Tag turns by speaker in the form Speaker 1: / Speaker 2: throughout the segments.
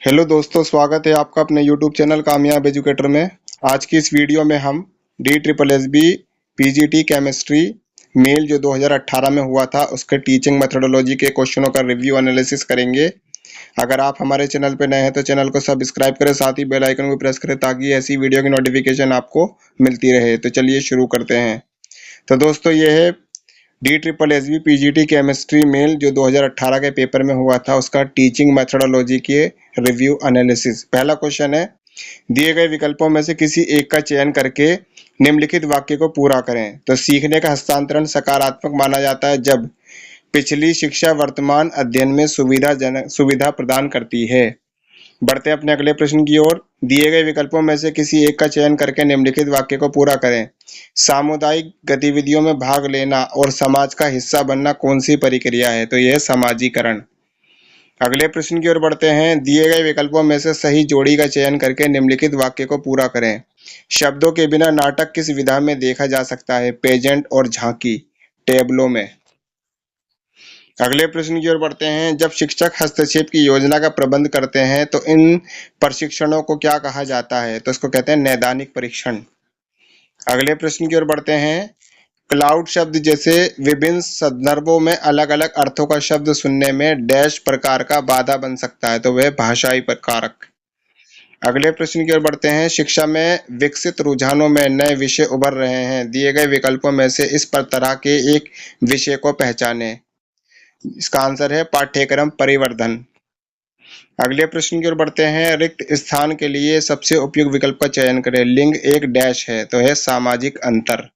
Speaker 1: Hello दोस्तों, स्वागत है आपका अपने यूट्यूब चैनल कामयाब एजुकेटर में। आज की इस वीडियो में हम DSSB PGT केमिस्ट्री मेल जो 2018 में हुआ था उसके टीचिंग मेथोडोलॉजी के क्वेश्चनों का रिव्यू एनालिसिस करेंगे। अगर आप हमारे चैनल पर नए हैं तो चैनल को सब्सक्राइब करें, साथ ही बेल आइकन को प्रेस करें ताकि ऐसी वीडियो की नोटिफिकेशन आपको मिलती रहे। तो चलिए शुरू करते हैं। तो दोस्तों, ये है DSSB PGT केमिस्ट्री मेल जो 2018 के पेपर में हुआ था उसका टीचिंग मेथोडोलॉजी के रिव्यू एनालिसिस। पहला क्वेश्चन है, दिए गए विकल्पों में से किसी एक का चयन करके निम्नलिखित वाक्य को पूरा करें। तो सीखने का हस्तांतरण सकारात्मक माना जाता है जब पिछली शिक्षा वर्तमान अध्ययन में सुविधा प्रदान करती है। बढ़ते अपने अगले प्रश्न की ओर। दिए गए विकल्पों में से किसी एक का चयन करके निम्नलिखित वाक्य को पूरा करें। सामुदायिक गतिविधियों में भाग लेना और समाज का हिस्सा बनना कौन सी प्रक्रिया है? तो यह है समाजीकरण। अगले प्रश्न की ओर बढ़ते हैं। दिए गए विकल्पों में से सही जोड़ी का चयन करके निम्नलिखित वाक्य को पूरा करें। शब्दों के बिना नाटक किस विधा में देखा जा सकता है? पेजेंट और झांकी, टेबलों में। अगले प्रश्न की ओर बढ़ते हैं। जब शिक्षक हस्तक्षेप की योजना का प्रबंध करते हैं तो इन प्रशिक्षणों को क्या कहा जाता है? तो इसको कहते हैं नैदानिक परीक्षण। अगले प्रश्न की ओर बढ़ते हैं। क्लाउड शब्द जैसे विभिन्न संदर्भों में अलग अलग अर्थों का शब्द सुनने में डैश प्रकार का बाधा बन सकता है? तो वह भाषाई कारक। अगले प्रश्न की ओर बढ़ते हैं। शिक्षा में विकसित रुझानों में नए विषय उभर रहे हैं। दिए गए विकल्पों में से इस पर तरह के एक विषय को पहचानें। इसका आंसर है पाठ्यक्रम परिवर्धन। अगले प्रश्न की ओर बढ़ते हैं। रिक्त स्थान के लिए सबसे उपयुक्त विकल्प का चयन करें। लिंग एक डैश है तो है सामाजिक अंतर।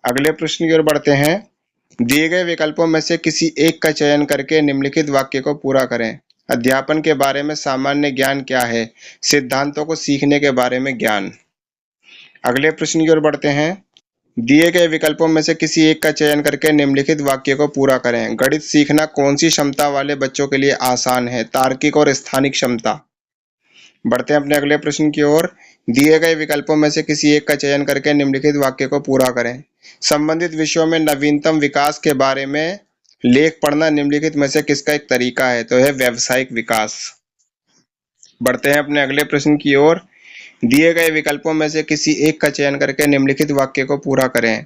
Speaker 1: अगले प्रश्न की ओर बढ़ते हैं। दिए गए विकल्पों में से किसी एक का चयन करके निम्नलिखित वाक्य को पूरा करें। अध्यापन के बारे में सामान्य ज्ञान क्या है? सिद्धांतों को सीखने के बारे में ज्ञान। अगले प्रश्न की ओर बढ़ते हैं। दिए गए विकल्पों में से किसी एक का चयन करके निम्नलिखित वाक्य को पूरा करें। गणित सीखना कौन सी क्षमता वाले बच्चों के लिए आसान है? तार्किक और स्थानिक क्षमता। बढ़ते हैं अपने अगले प्रश्न की ओर। दिए गए विकल्पों में से किसी एक का चयन करके निम्नलिखित वाक्य को पूरा करें। संबंधित विषयों में नवीनतम विकास के बारे में लेख पढ़ना निम्नलिखित में से किसका एक तरीका है? तो है व्यावसायिक विकास। बढ़ते हैं अपने अगले प्रश्न की ओर। दिए गए विकल्पों में से किसी एक का चयन करके निम्नलिखित वाक्य को पूरा करें।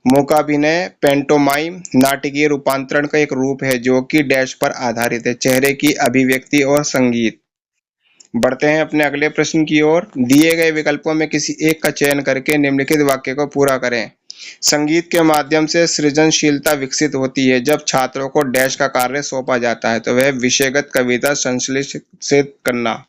Speaker 1: मूकाभिनय पेंटोमाइम नाटकीय रूपांतरण का एक रूप है जो कि डैश पर आधारित है। चेहरे की अभिव्यक्ति और संगीत। बढ़ते हैं अपने अगले प्रश्न की ओर। दिए गए विकल्पों में किसी एक का चयन करके निम्नलिखित वाक्य को पूरा करें। संगीत के माध्यम से सृजनशीलता विकसित होती है जब छात्रों को डैश का कार्य सौंपा जाता है। तो वह विषयगत कविता संश्लेषित करना।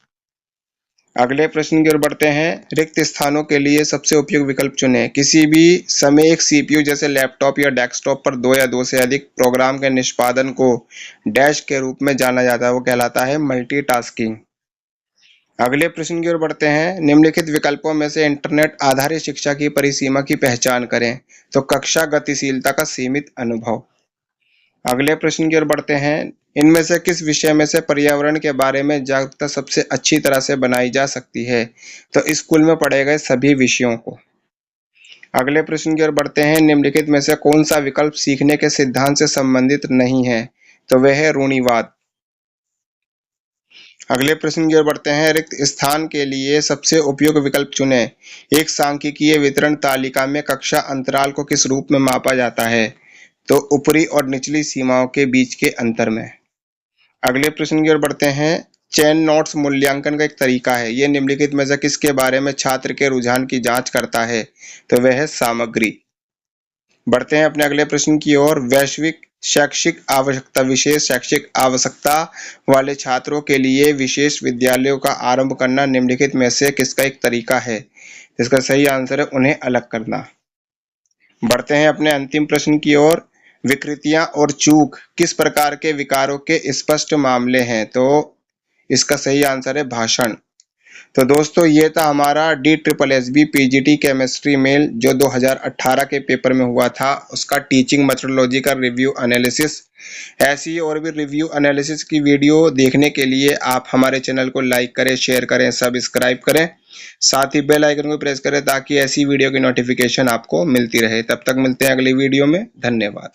Speaker 1: अगले प्रश्न की ओर बढ़ते हैं। रिक्त स्थानों के लिए सबसे उपयुक्त विकल्प चुनें। किसी भी समय एक CPU जैसे लैपटॉप या डेस्कटॉप पर दो या दो से अधिक प्रोग्राम के निष्पादन को डैश के रूप में जाना जाता है, वो कहलाता है मल्टीटास्किंग। अगले प्रश्न की ओर बढ़ते हैं। निम्नलिखित विकल्पों में से इंटरनेट आधारित शिक्षा की परिसीमा की पहचान करें। तो कक्षा गतिशीलता का सीमित अनुभव। अगले प्रश्न की ओर बढ़ते हैं। इनमें से किस विषय में से पर्यावरण के बारे में जागरूकता सबसे अच्छी तरह से बनाई जा सकती है? तो स्कूल में पढ़े गए सभी विषयों को। अगले प्रश्न की ओर बढ़ते हैं। निम्नलिखित में से कौन सा विकल्प सीखने के सिद्धांत से संबंधित नहीं है? तो वह है रूढ़िवाद। अगले प्रश्न की ओर बढ़ते हैं। रिक्त स्थान के लिए सबसे उपयुक्त विकल्प चुनें। एक सांख्यिकीय वितरण तालिका में कक्षा अंतराल को किस रूप में मापा जाता है? तो ऊपरी और निचली सीमाओं के बीच के अंतर में। अगले प्रश्न की ओर बढ़ते हैं। चेन नोट्स मूल्यांकन का एक तरीका है। यह निम्नलिखित में से किसके बारे में छात्र के रुझान की जांच करता है? तो वह है सामग्री। बढ़ते हैं अपने अगले प्रश्न की ओर। वैश्विक शैक्षिक आवश्यकता विशेष शैक्षिक आवश्यकता वाले छात्रों के लिए विशेष विद्यालयों का आरंभ करना निम्नलिखित में से किसका एक तरीका है? इसका सही आंसर है उन्हें अलग करना। बढ़ते हैं अपने अंतिम प्रश्न की ओर। विकृतियां और चूक किस प्रकार के विकारों के स्पष्ट मामले हैं? तो इसका सही आंसर है भाषण। तो दोस्तों, ये था हमारा DSSB PGT केमिस्ट्री मेल जो 2018 के पेपर में हुआ था उसका टीचिंग मेथोडोलॉजी का रिव्यू एनालिसिस। ऐसी और भी रिव्यू एनालिसिस की वीडियो देखने के लिए आप हमारे चैनल को लाइक करें, शेयर करें, सब्सक्राइब करें, साथ ही बेल आइकन को प्रेस करें ताकि ऐसी वीडियो की नोटिफिकेशन आपको मिलती रहे। तब तक मिलते हैं अगली वीडियो में। धन्यवाद।